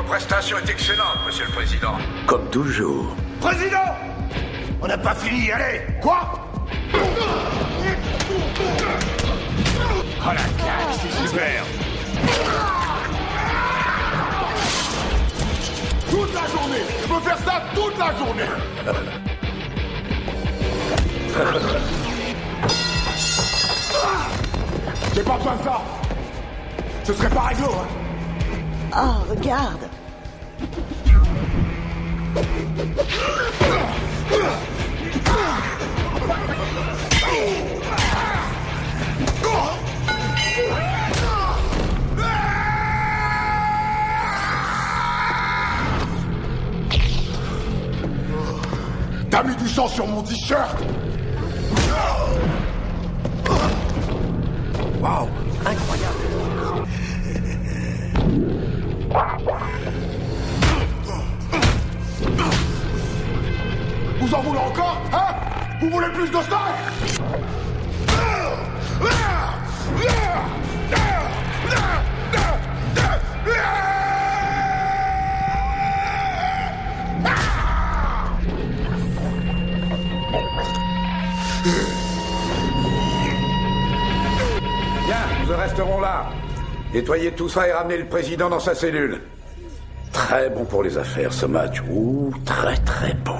prestation est excellente, monsieur le président. Comme toujours. Président! On n'a pas fini, allez! Quoi? Oh la claque, c'est super! Toute la journée! Je peux faire ça toute la journée! J'ai pas besoin de ça! Ce serait pas réglo, hein! Oh, regarde! T'as mis du sang sur mon t-shirt! Waouh, incroyable. Vous en voulez encore, hein? Vous voulez plus de ça? Bien, nous resterons là. Nettoyez tout ça et ramenez le président dans sa cellule. Très bon pour les affaires, ce match. Ouh, très très bon.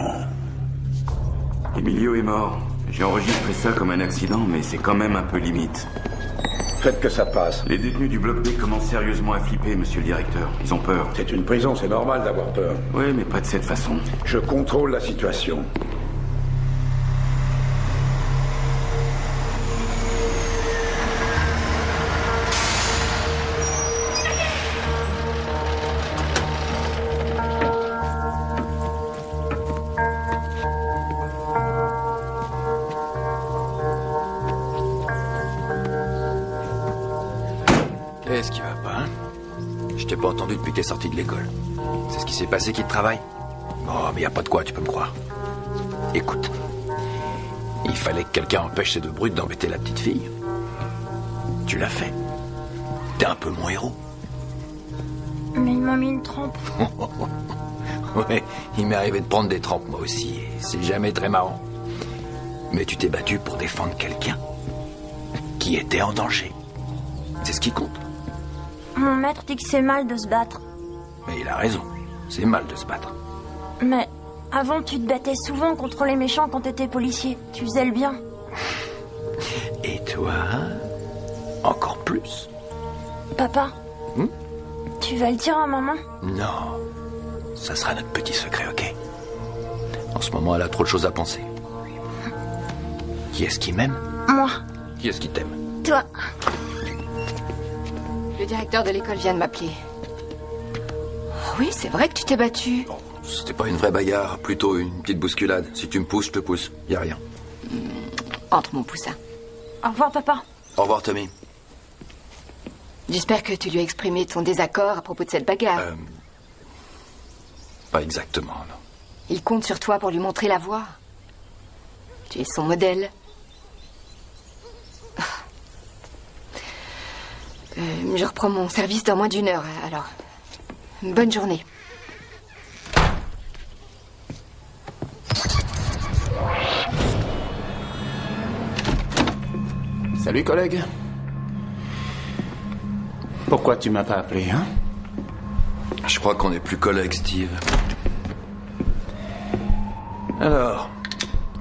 Emilio est mort. J'ai enregistré ça comme un accident, mais c'est quand même un peu limite. Faites que ça passe. Les détenus du bloc B commencent sérieusement à flipper, monsieur le directeur. Ils ont peur. C'est une prison, c'est normal d'avoir peur. Oui, mais pas de cette façon. Je contrôle la situation. Qu'est-ce qui va pas, hein? Je t'ai pas entendu depuis que t'es sorti de l'école. C'est ce qui s'est passé qui te travaille? Oh, mais y a pas de quoi, tu peux me croire. Écoute, il fallait que quelqu'un empêche ces deux brutes d'embêter la petite fille. Tu l'as fait. T'es un peu mon héros. Mais il m'a mis une trempe. Ouais, il m'est arrivé de prendre des trempes, moi aussi, et c'est jamais très marrant. Mais tu t'es battu pour défendre quelqu'un qui était en danger. C'est ce qui compte. Mon maître dit que c'est mal de se battre. Mais il a raison, c'est mal de se battre. Mais avant, tu te battais souvent contre les méchants quand t'étais policier. Tu faisais le bien. Et toi, encore plus. Papa, tu vas le dire à maman? Non, ça sera notre petit secret, ok? En ce moment, elle a trop de choses à penser. Qui est-ce qui m'aime? Moi. Qui est-ce qui t'aime? Toi. Le directeur de l'école vient de m'appeler. Oui, c'est vrai que tu t'es battu. Bon, c'était pas une vraie bagarre, plutôt une petite bousculade. Si tu me pousses, je te pousse. Y a rien. Entre mon poussin. Au revoir, papa. Au revoir, Tommy. J'espère que tu lui as exprimé ton désaccord à propos de cette bagarre. Pas exactement, non. Il compte sur toi pour lui montrer la voie. Tu es son modèle. Je reprends mon service dans moins d'1 heure, alors. Bonne journée. Salut, collègue. Pourquoi tu m'as pas appelé, hein? Je crois qu'on n'est plus collègues, Steve. Alors,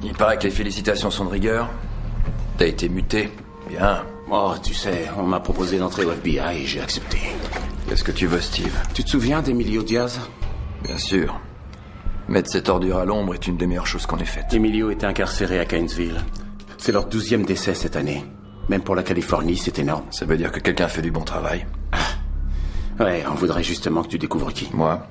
il paraît que les félicitations sont de rigueur. T'as été muté. Bien. Oh, tu sais, on m'a proposé d'entrer au FBI et j'ai accepté. Qu'est-ce que tu veux, Steve? Tu te souviens d'Emilio Diaz? Bien sûr. Mettre cette ordure à l'ombre est une des meilleures choses qu'on ait faites. Emilio était incarcéré à Gainesville. C'est leur 12e décès cette année. Même pour la Californie, c'est énorme. Ça veut dire que quelqu'un fait du bon travail. Ah. Ouais, on voudrait justement que tu découvres qui. Moi?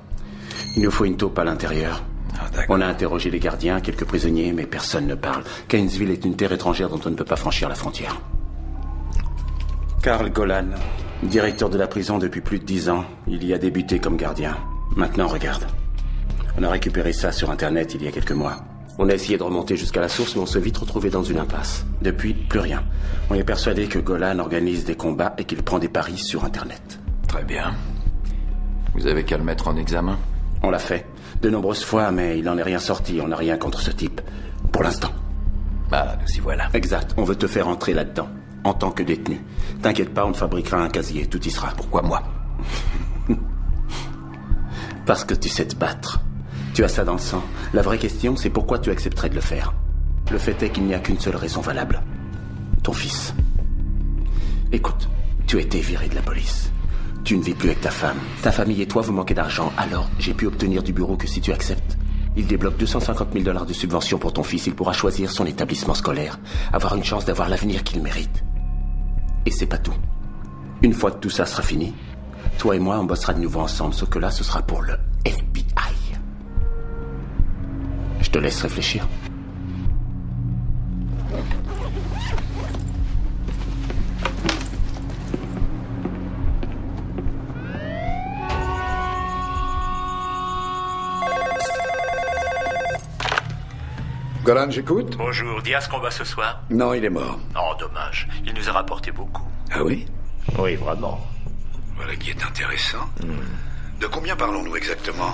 Il nous faut une taupe à l'intérieur. Ah, d'accord. On a interrogé les gardiens, quelques prisonniers, mais personne ne parle. Gainesville est une terre étrangère dont on ne peut pas franchir la frontière. Carl Golan, directeur de la prison depuis plus de 10 ans. Il y a débuté comme gardien. Maintenant, regarde. On a récupéré ça sur Internet il y a quelques mois. On a essayé de remonter jusqu'à la source, mais on s'est vite retrouvé dans une impasse. Depuis, plus rien. On est persuadé que Golan organise des combats et qu'il prend des paris sur Internet. Très bien. Vous avez qu'à le mettre en examen. On l'a fait. De nombreuses fois, mais il n'en est rien sorti. On n'a rien contre ce type. Pour l'instant. Ah, nous y voilà. Exact. On veut te faire entrer là-dedans. En tant que détenu. T'inquiète pas, on te fabriquera un casier. Tout y sera. Pourquoi moi? Parce que tu sais te battre. Tu as ça dans le sang. La vraie question, c'est pourquoi tu accepterais de le faire. Le fait est qu'il n'y a qu'une seule raison valable. Ton fils. Écoute, tu as été viré de la police. Tu ne vis plus avec ta femme. Ta famille et toi, vous manquez d'argent. Alors, j'ai pu obtenir du bureau que si tu acceptes. Il débloque 250 000 $ de subvention pour ton fils. Il pourra choisir son établissement scolaire. Avoir une chance d'avoir l'avenir qu'il mérite. Et c'est pas tout. Une fois que tout ça sera fini, toi et moi, on bossera de nouveau ensemble. Sauf que là, ce sera pour le FBI. Je te laisse réfléchir. Golan, j'écoute. Bonjour, Diaz combat ce soir? Non, il est mort. Oh, dommage. Il nous a rapporté beaucoup. Ah oui? Oui, vraiment. Voilà qui est intéressant. De combien parlons-nous exactement?